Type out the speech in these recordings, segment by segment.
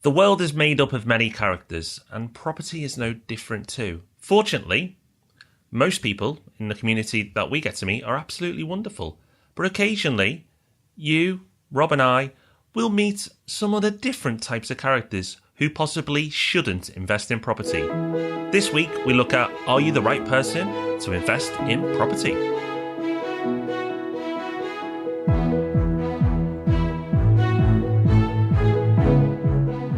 The world is made up of many characters, and property is no different too. Fortunately, most people in the community that we get to meet are absolutely wonderful. But occasionally, you, Rob and I, will meet some other different types of characters who possibly shouldn't invest in property. This week, we look at, are you the right person to invest in property?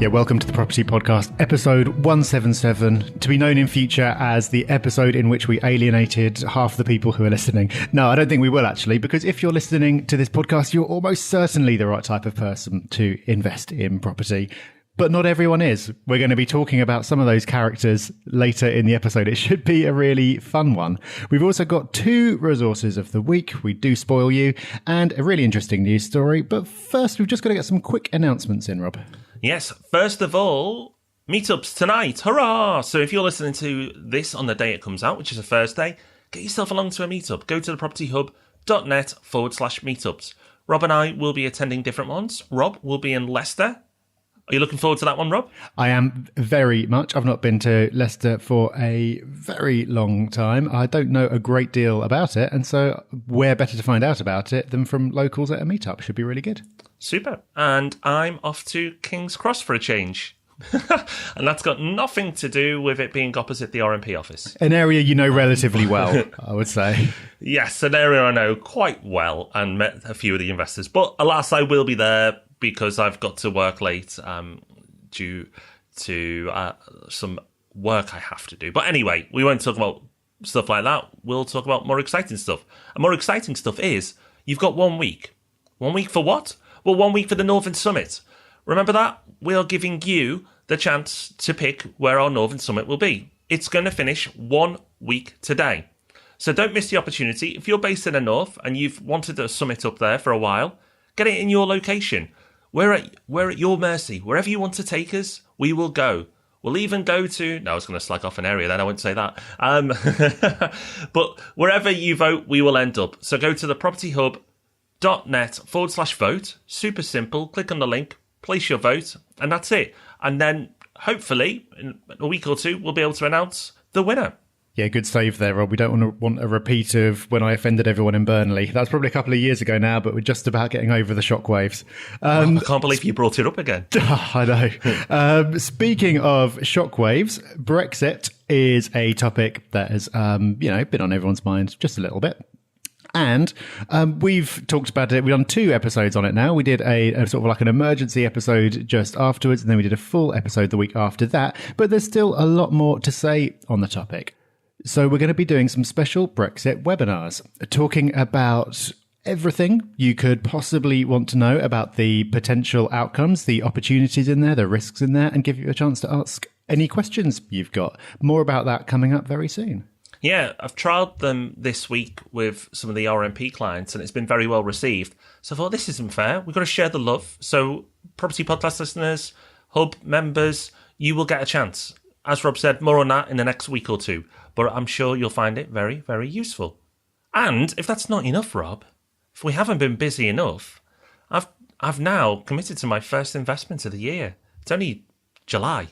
Yeah, welcome to the Property Podcast, episode 177, to be known in future as the episode in which we alienated half the people who are listening. No, I don't think we will actually, because if you're listening to this podcast, you're almost certainly the right type of person to invest in property. But not everyone is. We're going to be talking about some of those characters later in the episode. It should be a really fun one. We've also got two resources of the week. We do spoil you, and a really interesting news story. But first, we've just got to get some quick announcements in, Rob. Yes, first of all, meetups tonight. Hurrah! So if you're listening to this on the day it comes out, which is a Thursday, get yourself along to a meetup. Go to thepropertyhub.net/meetups. Rob and I will be attending different ones. Rob will be in Leicester. Are you looking forward to that one, Rob? I am very much. I've not been to Leicester for a very long time. I don't know a great deal about it, and so where better to find out about it than from locals at a meetup? Should be really good. Super. And I'm off to King's Cross for a change. And that's got nothing to do with it being opposite the RMP office. An area you know relatively well, I would say. Yes, an area I know quite well and met a few of the investors. But alas, I will be there because I've got to work late due to some work I have to do. But anyway, we won't talk about stuff like that. We'll talk about more exciting stuff. And more exciting stuff is you've got 1 week. 1 week for what? Well, 1 week for the Northern Summit. Remember that? We are giving you the chance to pick where our Northern Summit will be. It's going to finish 1 week today. So don't miss the opportunity. If you're based in the North and you've wanted a summit up there for a while, get it in your location. We're at your mercy. Wherever you want to take us, we will go. We'll even go to... No, I was going to slag off an area then. I won't say that. But wherever you vote, we will end up. So go to thepropertyhub.net/vote. Super simple. Click on the link, place your vote, and that's it. And then hopefully in a week or two, we'll be able to announce the winner. Yeah, good save there, Rob. We don't want a repeat of when I offended everyone in Burnley. That's probably a couple of years ago now, but we're just about getting over the shockwaves. I can't believe you brought it up again. I know. Speaking of shockwaves, Brexit is a topic that has, been on everyone's mind just a little bit. And we've talked about it. We've done 2 episodes on it now. We did a sort of like an emergency episode just afterwards, and then we did a full episode the week after that. But there's still a lot more to say on the topic. So we're going to be doing some special Brexit webinars, talking about everything you could possibly want to know about the potential outcomes, the opportunities in there, the risks in there, and give you a chance to ask any questions you've got. More about that coming up very soon. Yeah, I've trialled them this week with some of the RMP clients, and it's been very well received. So I thought, this isn't fair. We've got to share the love. So Property Podcast listeners, Hub members, you will get a chance. As Rob said, more on that in the next week or two. But I'm sure you'll find it very, very useful. And if that's not enough, Rob, if we haven't been busy enough, I've now committed to my first investment of the year. It's only July.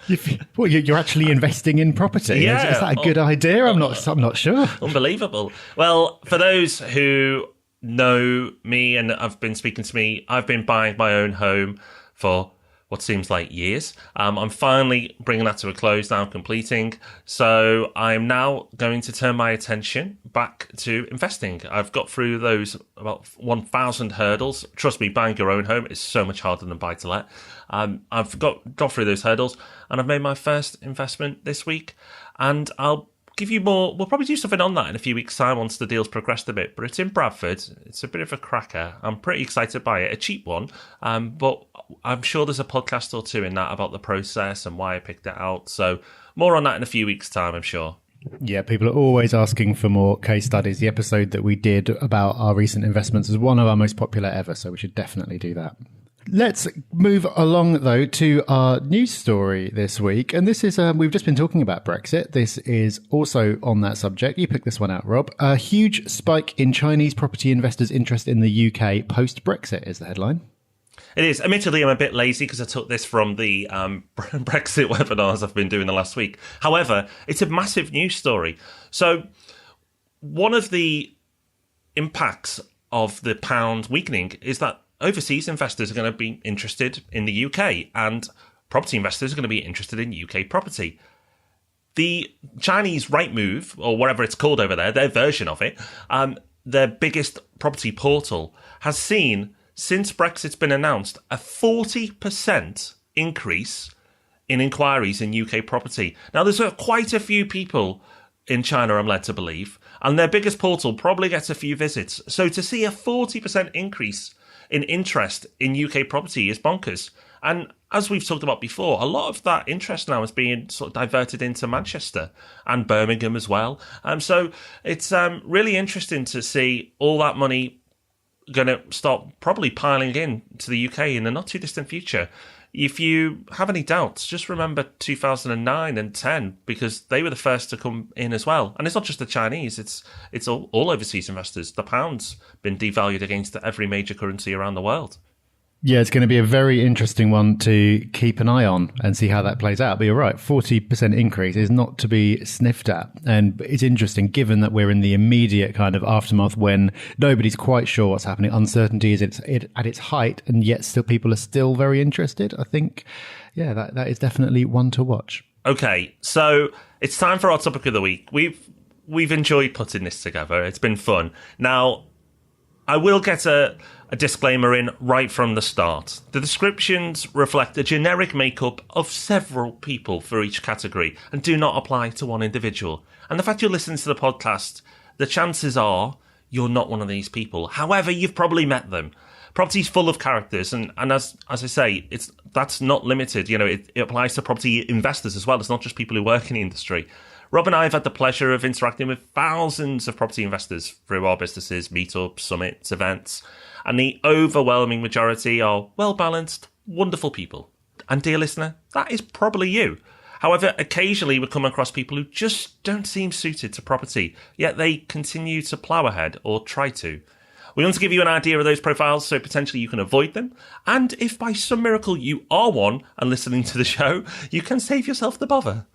You're actually investing in property? Yeah. Is that a good idea? I'm not sure. Unbelievable. Well, for those who know me and have been speaking to me, I've been buying my own home for what seems like years. I'm finally bringing that to a close now, completing. So I'm now going to turn my attention back to investing. I've got through those about 1,000 hurdles. Trust me, buying your own home is so much harder than buy to let. I've got through those hurdles, and I've made my first investment this week. And I'll give you more. We'll probably do something on that in a few weeks' time once the deal's progressed a bit. But it's in Bradford. It's a bit of a cracker. I'm pretty excited by it. A cheap one, but I'm sure there's a podcast or two in that about the process and why I picked it out. So more on that in a few weeks' time, I'm sure. Yeah, people are always asking for more case studies. The episode that we did about our recent investments is one of our most popular ever, so we should definitely do that. Let's move along, though, to our news story this week. And this is, we've just been talking about Brexit. This is also on that subject. You picked this one out, Rob. A huge spike in Chinese property investors' interest in the UK post-Brexit is the headline. It is. Admittedly, I'm a bit lazy because I took this from the Brexit webinars I've been doing the last week. However, it's a massive news story. So one of the impacts of the pound weakening is that overseas investors are going to be interested in the UK, and property investors are going to be interested in UK property. The Chinese Rightmove, or whatever it's called over there, their version of it, their biggest property portal, has seen, since Brexit's been announced, a 40% increase in inquiries in UK property. Now, there's quite a few people in China, I'm led to believe, and their biggest portal probably gets a few visits. So to see a 40% increase in interest in UK property is bonkers. And as we've talked about before, a lot of that interest now is being sort of diverted into Manchester and Birmingham as well. So it's really interesting to see all that money going to start probably piling in to the UK in the not too distant future. If you have any doubts, just remember 2009 and 10, because they were the first to come in as well. And it's not just the Chinese, it's all overseas investors. The pound's been devalued against every major currency around the world. Yeah, it's going to be a very interesting one to keep an eye on and see how that plays out. But you're right, 40% increase is not to be sniffed at. And it's interesting, given that we're in the immediate kind of aftermath when nobody's quite sure what's happening. Uncertainty is at its height, and yet still people are still very interested. I think, yeah, that is definitely one to watch. Okay, so it's time for our topic of the week. We've enjoyed putting this together. It's been fun. Now, I will get a disclaimer in right from the start. The descriptions reflect a generic makeup of several people for each category and do not apply to one individual. And the fact you're listening to the podcast, the chances are you're not one of these people. However, you've probably met them. Property's full of characters, and as I say, that's not limited. You know, it applies to property investors as well. It's not just people who work in the industry. Rob and I have had the pleasure of interacting with thousands of property investors through our businesses, meetups, summits, events, and the overwhelming majority are well-balanced, wonderful people. And dear listener, that is probably you. However, occasionally we come across people who just don't seem suited to property, yet they continue to plough ahead or try to. We want to give you an idea of those profiles so potentially you can avoid them. And if by some miracle you are one and listening to the show, you can save yourself the bother.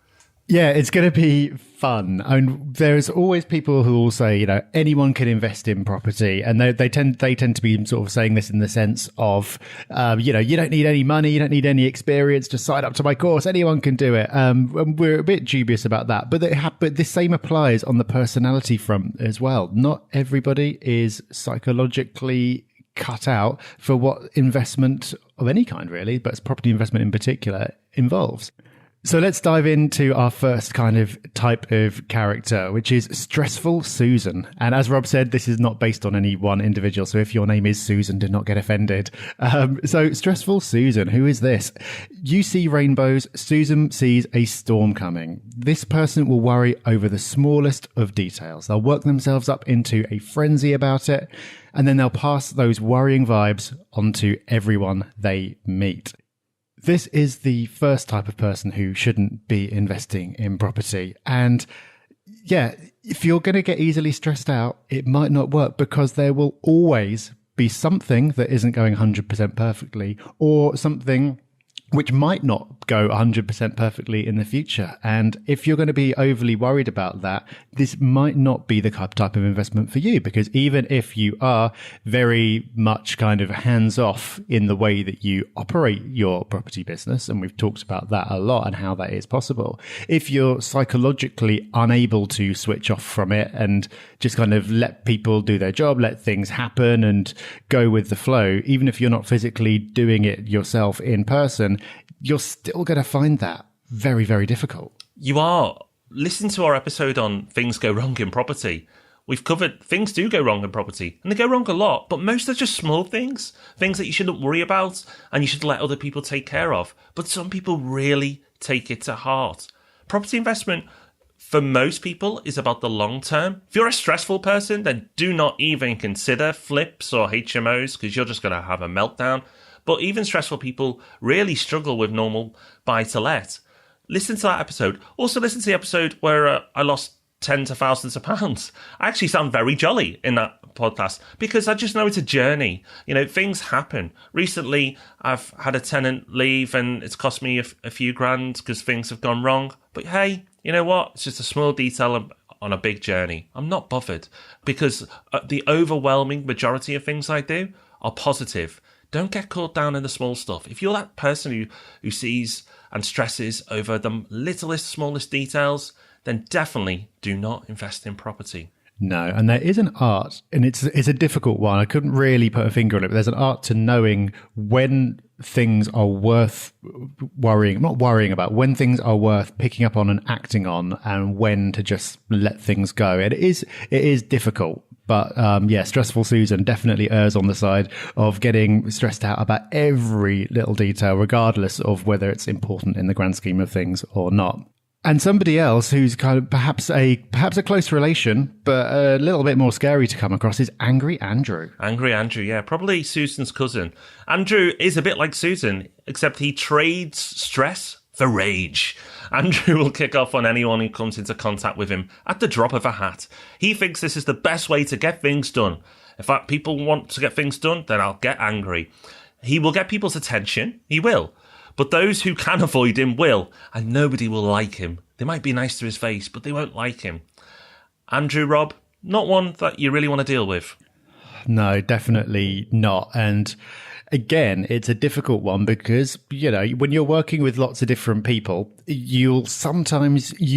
Yeah, it's going to be fun. And there's always people who will say, you know, anyone can invest in property. And they tend to be sort of saying this in the sense of, you know, you don't need any money, you don't need any experience, just sign up to my course. Anyone can do it. And we're a bit dubious about that. But the same applies on the personality front as well. Not everybody is psychologically cut out for what investment of any kind, really, but it's property investment in particular involves. So let's dive into our first kind of type of character, which is Stressful Susan. And as Rob said, this is not based on any one individual. So if your name is Susan, do not get offended. So Stressful Susan, who is this? You see rainbows, Susan sees a storm coming. This person will worry over the smallest of details. They'll work themselves up into a frenzy about it, and then they'll pass those worrying vibes onto everyone they meet. This is the first type of person who shouldn't be investing in property. And yeah, if you're going to get easily stressed out, it might not work because there will always be something that isn't going 100% perfectly, or something which might not go 100% perfectly in the future. And if you're going to be overly worried about that, this might not be the type of investment for you, because even if you are very much kind of hands off in the way that you operate your property business, and we've talked about that a lot and how that is possible, if you're psychologically unable to switch off from it and just kind of let people do their job, let things happen and go with the flow, even if you're not physically doing it yourself in person, you're still going to find that very, very difficult. You are. Listen to our episode on things go wrong in property. We've covered things do go wrong in property, and they go wrong a lot, but most are just small things that you shouldn't worry about and you should let other people take care of. But some people really take it to heart. Property investment, for most people, is about the long term. If you're a stressful person, then do not even consider flips or HMOs, because you're just going to have a meltdown. But even stressful people really struggle with normal buy-to-let. Listen to that episode. Also listen to the episode where I lost tens of thousands of pounds. I actually sound very jolly in that podcast because I just know it's a journey. Things happen. Recently, I've had a tenant leave and it's cost me a few grand because things have gone wrong. But hey, you know what? It's just a small detail on a big journey. I'm not bothered because the overwhelming majority of things I do are positive. Don't get caught down in the small stuff. If you're that person who sees and stresses over the littlest, smallest details, then definitely do not invest in property. No, and there is an art, and it's a difficult one. I couldn't really put a finger on it, but there's an art to knowing when things are worth not worrying about, when things are worth picking up on and acting on, and when to just let things go. It is difficult. But Stressful Susan definitely errs on the side of getting stressed out about every little detail, regardless of whether it's important in the grand scheme of things or not. And somebody else who's kind of perhaps a close relation, but a little bit more scary to come across is Angry Andrew. Angry Andrew, yeah, probably Susan's cousin. Andrew is a bit like Susan, except he trades stress for rage. Andrew will kick off on anyone who comes into contact with him at the drop of a hat. He thinks this is the best way to get things done. If people want to get things done, then I'll get angry. He will get people's attention. He will. But those who can avoid him will, and nobody will like him. They might be nice to his face, but they won't like him. Andrew, Rob, not one that you really want to deal with. No, definitely not. And again, it's a difficult one because, when you're working with lots of different people, you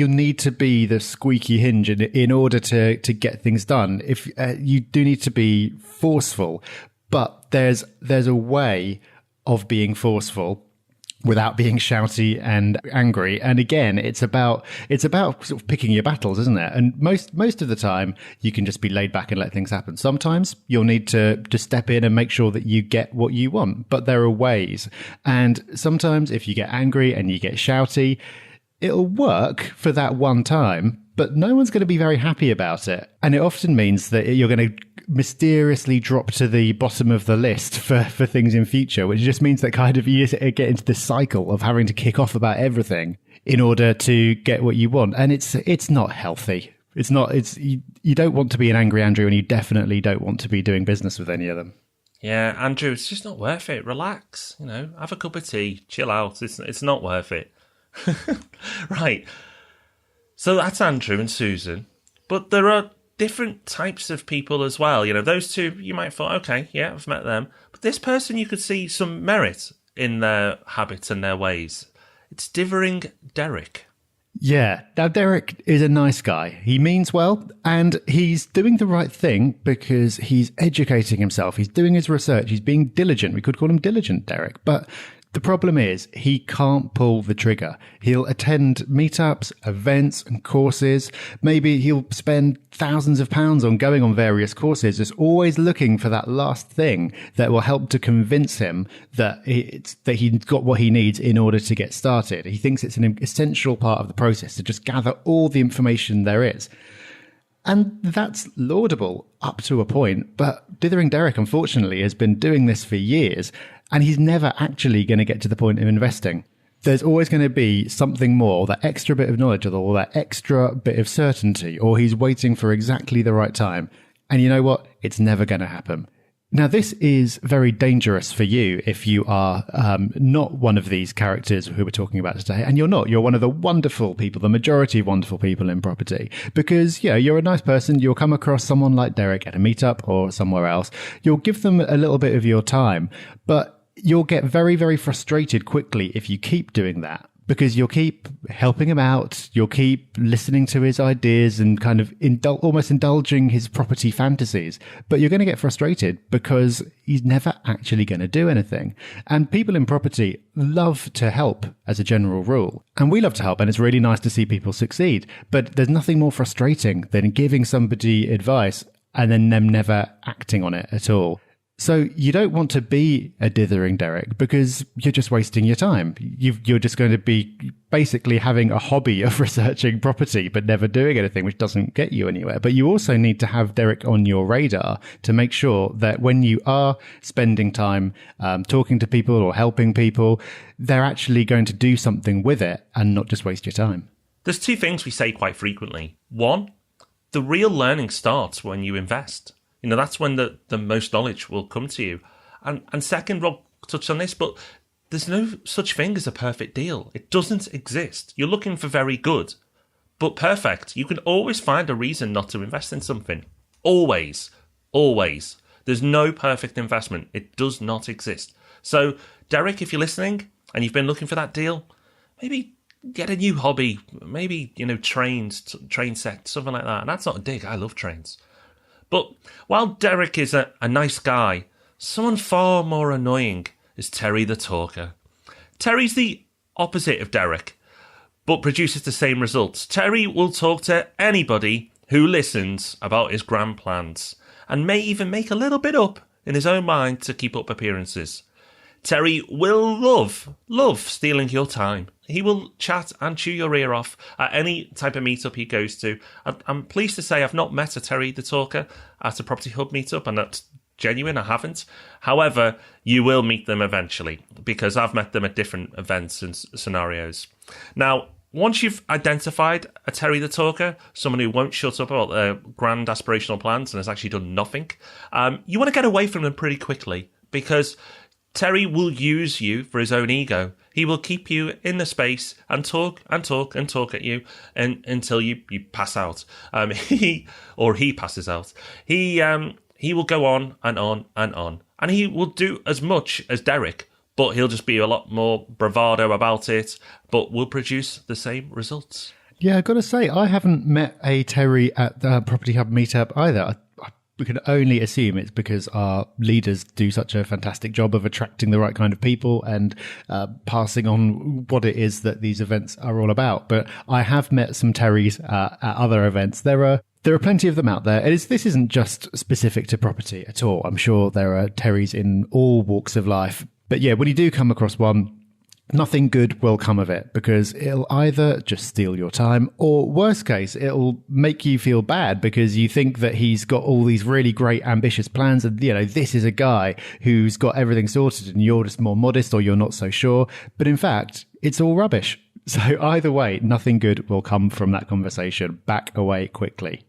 need to be the squeaky hinge in order to get things done. If you do need to be forceful, but there's a way of being forceful without being shouty and angry. And again, it's about sort of picking your battles, isn't it? And most of the time, you can just be laid back and let things happen. Sometimes you'll need to step in and make sure that you get what you want. But there are ways. And sometimes if you get angry and you get shouty, it'll work for that one time, but no one's going to be very happy about it. And it often means that you're going to mysteriously drop to the bottom of the list for things in future, which just means that kind of you get into this cycle of having to kick off about everything in order to get what you want. And it's not healthy. You don't want to be an Angry Andrew, and you definitely don't want to be doing business with any of them. Yeah, Andrew, it's just not worth it. Relax, have a cup of tea, chill out. It's not worth it. Right. So that's Andrew and Susan. But there are different types of people as well. Those two, you might have thought, okay, yeah, I've met them. But this person, you could see some merit in their habits and their ways. It's Dithering Derek. Yeah, now Derek is a nice guy. He means well, and he's doing the right thing because he's educating himself. He's doing his research. He's being diligent. We could call him diligent, Derek. But the problem is he can't pull the trigger. He'll attend meetups, events and courses. Maybe he'll spend thousands of pounds on going on various courses, just always looking for that last thing that will help to convince him that he's got what he needs in order to get started. He thinks it's an essential part of the process to just gather all the information there is. And that's laudable up to a point. But Dithering Derek, unfortunately, has been doing this for years, and he's never actually going to get to the point of investing. There's always going to be something more, that extra bit of knowledge or that extra bit of certainty, or he's waiting for exactly the right time. And you know what? It's never going to happen. Now, this is very dangerous for you if you are not one of these characters who we're talking about today. And you're not. You're one of the wonderful people, the majority of wonderful people in property. Because, you're a nice person. You'll come across someone like Derek at a meetup or somewhere else. You'll give them a little bit of your time. But you'll get very, very frustrated quickly if you keep doing that. Because you'll keep helping him out, you'll keep listening to his ideas and kind of almost indulging his property fantasies. But you're going to get frustrated because he's never actually going to do anything. And people in property love to help as a general rule. And we love to help, and it's really nice to see people succeed. But there's nothing more frustrating than giving somebody advice and then them never acting on it at all. So you don't want to be a Dithering Derek because you're just wasting your time. You're just going to be basically having a hobby of researching property but never doing anything, which doesn't get you anywhere. But you also need to have Derek on your radar to make sure that when you are spending time talking to people or helping people, they're actually going to do something with it and not just waste your time. There's two things we say quite frequently. One, the real learning starts when you invest. That's when the most knowledge will come to you. And second, Rob touched on this, but there's no such thing as a perfect deal. It doesn't exist. You're looking for very good, but perfect. You can always find a reason not to invest in something. Always. Always. There's no perfect investment. It does not exist. So, Derek, if you're listening and you've been looking for that deal, maybe get a new hobby. Maybe, train set, something like that. And that's not a dig. I love trains. But while Derek is a nice guy, someone far more annoying is Terry the Talker. Terry's the opposite of Derek, but produces the same results. Terry will talk to anybody who listens about his grand plans, and may even make a little bit up in his own mind to keep up appearances. Terry will love stealing your time. He will chat and chew your ear off at any type of meetup he goes to. I'm pleased to say I've not met a Terry the Talker at a Property Hub meetup, and that's genuine, I haven't. However, you will meet them eventually, because I've met them at different events and scenarios. Now, once you've identified a Terry the Talker, someone who won't shut up about their grand aspirational plans and has actually done nothing, you want to get away from them pretty quickly, because Terry will use you for his own ego. He will keep you in the space and talk and talk and talk at you until you pass out. He passes out. He will go on and on and on. And he will do as much as Derek, but he'll just be a lot more bravado about it, but will produce the same results. Yeah, I've got to say, I haven't met a Terry at the Property Hub meetup either. We can only assume it's because our leaders do such a fantastic job of attracting the right kind of people and passing on what it is that these events are all about. But I have met some Terrys at other events. There are plenty of them out there. This isn't just specific to property at all. I'm sure there are Terrys in all walks of life. But yeah, when you do come across one, nothing good will come of it, because it'll either just steal your time, or worst case, it'll make you feel bad because you think that he's got all these really great ambitious plans and, this is a guy who's got everything sorted and you're just more modest, or you're not so sure. But in fact, it's all rubbish. So either way, nothing good will come from that conversation. Back away quickly.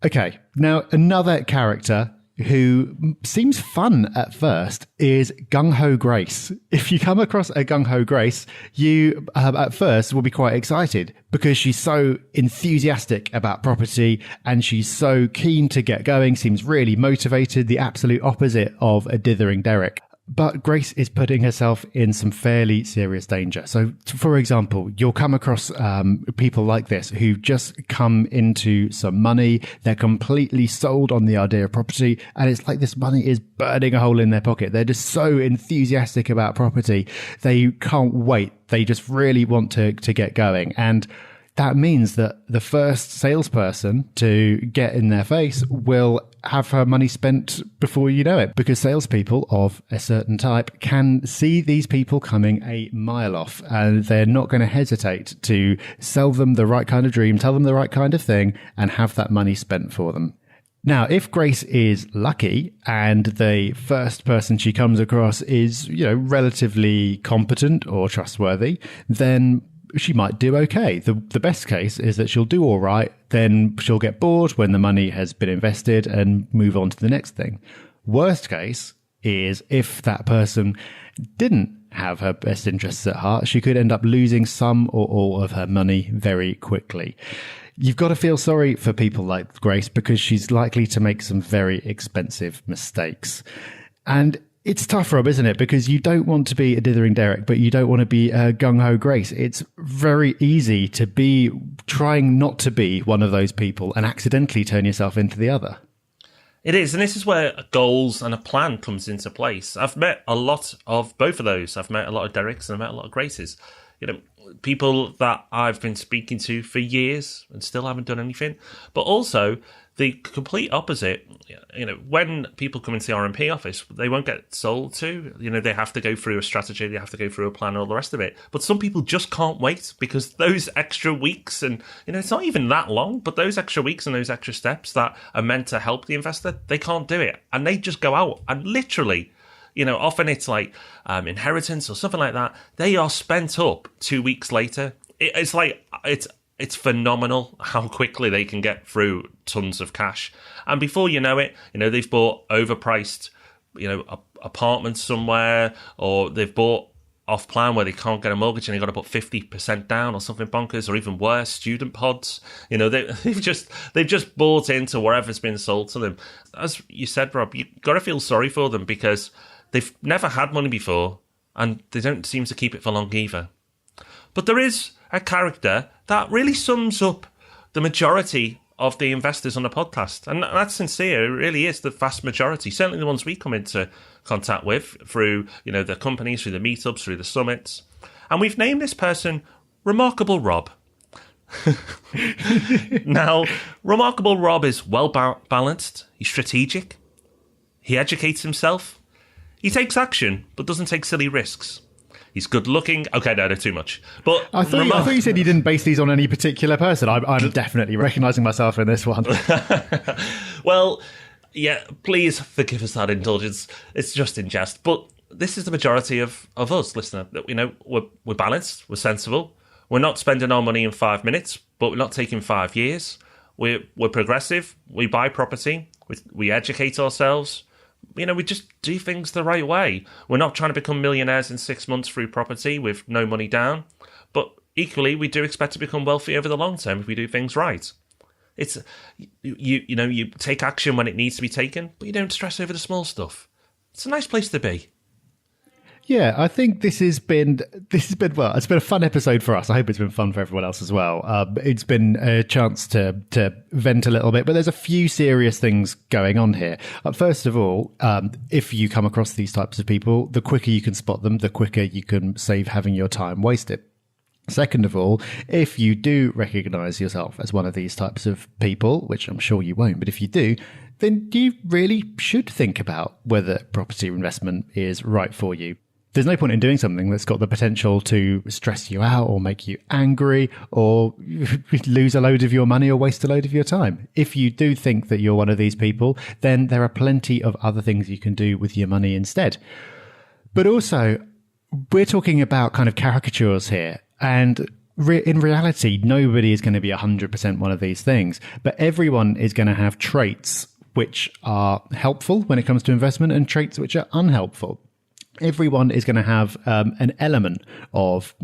Okay, now another character who seems fun at first is Gung-Ho Grace. If you come across a Gung-Ho Grace, you at first will be quite excited because she's so enthusiastic about property and she's so keen to get going, seems really motivated, the absolute opposite of a dithering Derek. But Grace is putting herself in some fairly serious danger. So, for example, you'll come across people like this who've just come into some money. They're completely sold on the idea of property. And it's like this money is burning a hole in their pocket. They're just so enthusiastic about property. They can't wait. They just really want to get going. And that means that the first salesperson to get in their face will have her money spent before you know it, because salespeople of a certain type can see these people coming a mile off, and they're not going to hesitate to sell them the right kind of dream, tell them the right kind of thing, and have that money spent for them. Now, if Grace is lucky and the first person she comes across is, relatively competent or trustworthy, then she might do okay. The best case is that she'll do all right, then she'll get bored when the money has been invested and move on to the next thing. Worst case is if that person didn't have her best interests at heart, she could end up losing some or all of her money very quickly. You've got to feel sorry for people like Grace because she's likely to make some very expensive mistakes. And it's tough, Rob, isn't it? Because you don't want to be a dithering Derek, but you don't want to be a gung-ho Grace. It's very easy to be trying not to be one of those people and accidentally turn yourself into the other. It is, and this is where goals and a plan comes into place. I've met a lot of both of those. I've met a lot of Dereks and I've met a lot of Graces. People that I've been speaking to for years and still haven't done anything. But also the complete opposite. When people come into the RMP office, they won't get sold to. They have to go through a strategy, they have to go through a plan, and all the rest of it. But some people just can't wait because those extra weeks, and it's not even that long, but those extra weeks and those extra steps that are meant to help the investor, they can't do it, and they just go out and literally. Often it's like inheritance or something like that. They are spent up 2 weeks later. It's it's phenomenal how quickly they can get through tons of cash. And before you know it, they've bought overpriced, apartments somewhere, or they've bought off plan where they can't get a mortgage and they've got to put 50% down or something bonkers, or even worse, student pods. They've just bought into whatever's been sold to them. As you said, Rob, you've got to feel sorry for them because they've never had money before and they don't seem to keep it for long either. But there is a character that really sums up the majority of the investors on the podcast. And that's sincere. It really is the vast majority. Certainly the ones we come into contact with through, the companies, through the meetups, through the summits. And we've named this person Remarkable Rob. Now, Remarkable Rob is well balanced. He's strategic. He educates himself. He takes action, but doesn't take silly risks. He's good looking. Okay, no, too much. But I thought you said you didn't base these on any particular person. I'm definitely recognising myself in this one. Well, yeah, please forgive us that indulgence. It's just in jest. But this is the majority of us, listener. We're balanced. We're sensible. We're not spending our money in 5 minutes, but we're not taking 5 years. We're progressive. We buy property. We educate ourselves. We just do things the right way. We're not trying to become millionaires in 6 months through property with no money down. But equally, we do expect to become wealthy over the long term if we do things right. It's you take action when it needs to be taken, but you don't stress over the small stuff. It's a nice place to be. Yeah, I think this has been it's been a fun episode for us. I hope it's been fun for everyone else as well. It's been a chance to vent a little bit, but there's a few serious things going on here. First of all, if you come across these types of people, the quicker you can spot them, the quicker you can save having your time wasted. Second of all, if you do recognise yourself as one of these types of people, which I'm sure you won't, but if you do, then you really should think about whether property investment is right for you. There's no point in doing something that's got the potential to stress you out or make you angry or lose a load of your money or waste a load of your time. If you do think that you're one of these people, then there are plenty of other things you can do with your money instead. But also, we're talking about kind of caricatures here. And in reality, nobody is going to be 100% one of these things. But everyone is going to have traits which are helpful when it comes to investment and traits which are unhelpful. Everyone is going to have an element of,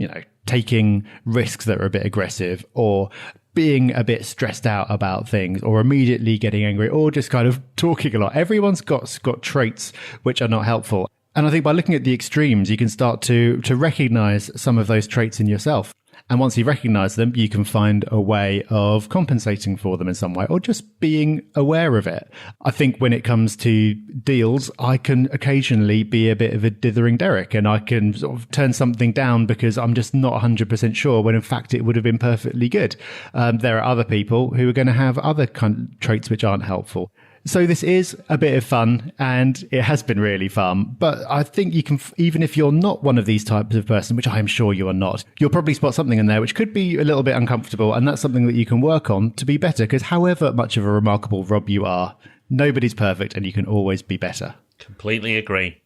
taking risks that are a bit aggressive or being a bit stressed out about things or immediately getting angry or just kind of talking a lot. Everyone's got traits which are not helpful. And I think by looking at the extremes, you can start to recognize some of those traits in yourself. And once you recognize them, you can find a way of compensating for them in some way or just being aware of it. I think when it comes to deals, I can occasionally be a bit of a dithering Derek and I can sort of turn something down because I'm just not 100% sure when in fact it would have been perfectly good. There are other people who are going to have other kind of traits which aren't helpful. So this is a bit of fun and it has been really fun, but I think you can, even if you're not one of these types of person, which I am sure you are not, you'll probably spot something in there which could be a little bit uncomfortable. And that's something that you can work on to be better, because however much of a remarkable Rob you are, nobody's perfect and you can always be better. Completely agree.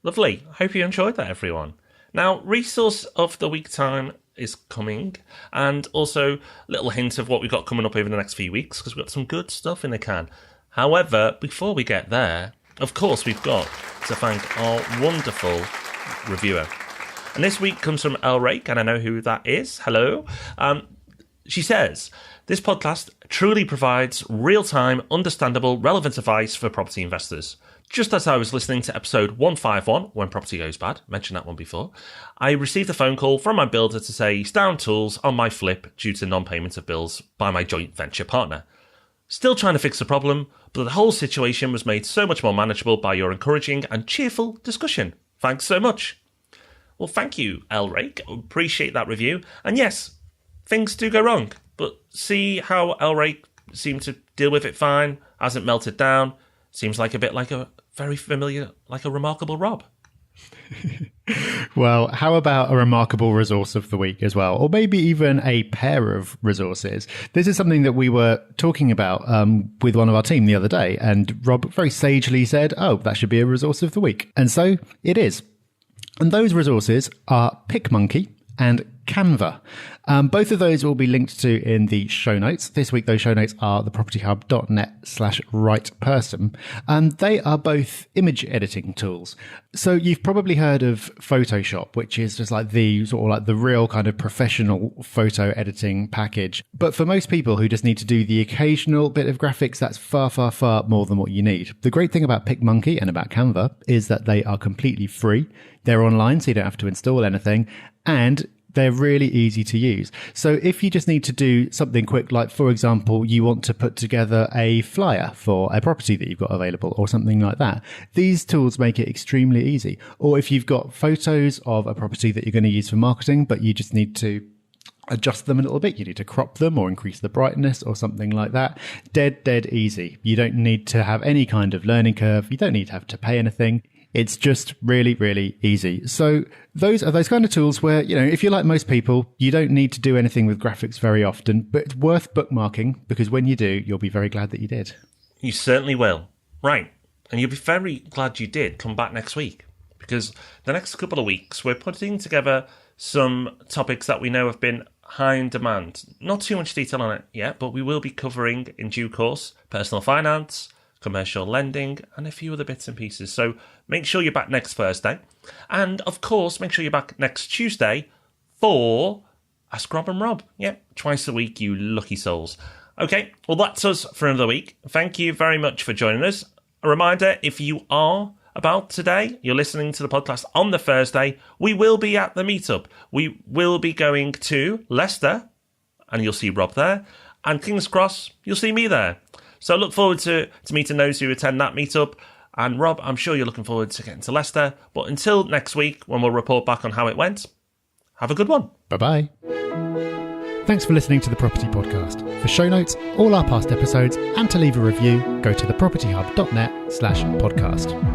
Lovely. Hope you enjoyed that, everyone. Now, resource of the week time is coming, and also a little hint of what we've got coming up over the next few weeks, because we've got some good stuff in the can. However, before we get there, of course, we've got to thank our wonderful reviewer. And this week comes from El Rake, and I know who that is. Hello. She says, this podcast truly provides real-time, understandable, relevant advice for property investors. Just as I was listening to episode 151, When Property Goes Bad, mentioned that one before, I received a phone call from my builder to say he's down tools on my flip due to non-payment of bills by my joint venture partner. Still trying to fix the problem, but the whole situation was made so much more manageable by your encouraging and cheerful discussion. Thanks so much. Well, thank you, El Rake. Appreciate that review. And yes, things do go wrong, but see how El Rake seemed to deal with it fine, hasn't melted down. Seems like a bit like a very familiar, like a remarkable Rob. Well, how about a remarkable resource of the week as well? Or maybe even a pair of resources. This is something that we were talking about with one of our team the other day. And Rob very sagely said, oh, that should be a resource of the week. And so it is. And those resources are PicMonkey and Canva. Both of those will be linked to in the show notes. This week, those show notes are thepropertyhub.net/rightperson. And they are both image editing tools. So you've probably heard of Photoshop, which is just like the sort of like the real kind of professional photo editing package. But for most people who just need to do the occasional bit of graphics, that's far, far, far more than what you need. The great thing about PicMonkey and about Canva is that they are completely free. They're online, so you don't have to install anything. And they're really easy to use. So if you just need to do something quick, like, for example, you want to put together a flyer for a property that you've got available or something like that, these tools make it extremely easy. Or if you've got photos of a property that you're going to use for marketing, but you just need to adjust them a little bit, you need to crop them or increase the brightness or something like that, dead easy. You don't need to have any kind of learning curve. You don't need to have to pay anything. It's just really, really easy. So those are those kind of tools where, you know, if you're like most people, you don't need to do anything with graphics very often, but it's worth bookmarking because when you do, you'll be very glad that you did. You certainly will. Right. And you'll be very glad you did come back next week because the next couple of weeks, we're putting together some topics that we know have been high in demand. Not too much detail on it yet, but we will be covering in due course personal finance, commercial lending, and a few other bits and pieces. So make sure you're back next Thursday. And, of course, make sure you're back next Tuesday for Ask Rob and Rob. Yep, twice a week, you lucky souls. Okay, well, that's us for another week. Thank you very much for joining us. A reminder, if you are about today, you're listening to the podcast on the Thursday, we will be at the meetup. We will be going to Leicester, and you'll see Rob there, and King's Cross, you'll see me there. So look forward to meeting those who attend that meetup. And Rob, I'm sure you're looking forward to getting to Leicester. But until next week, when we'll report back on how it went, have a good one. Bye-bye. Thanks for listening to The Property Podcast. For show notes, all our past episodes, and to leave a review, go to thepropertyhub.net/podcast.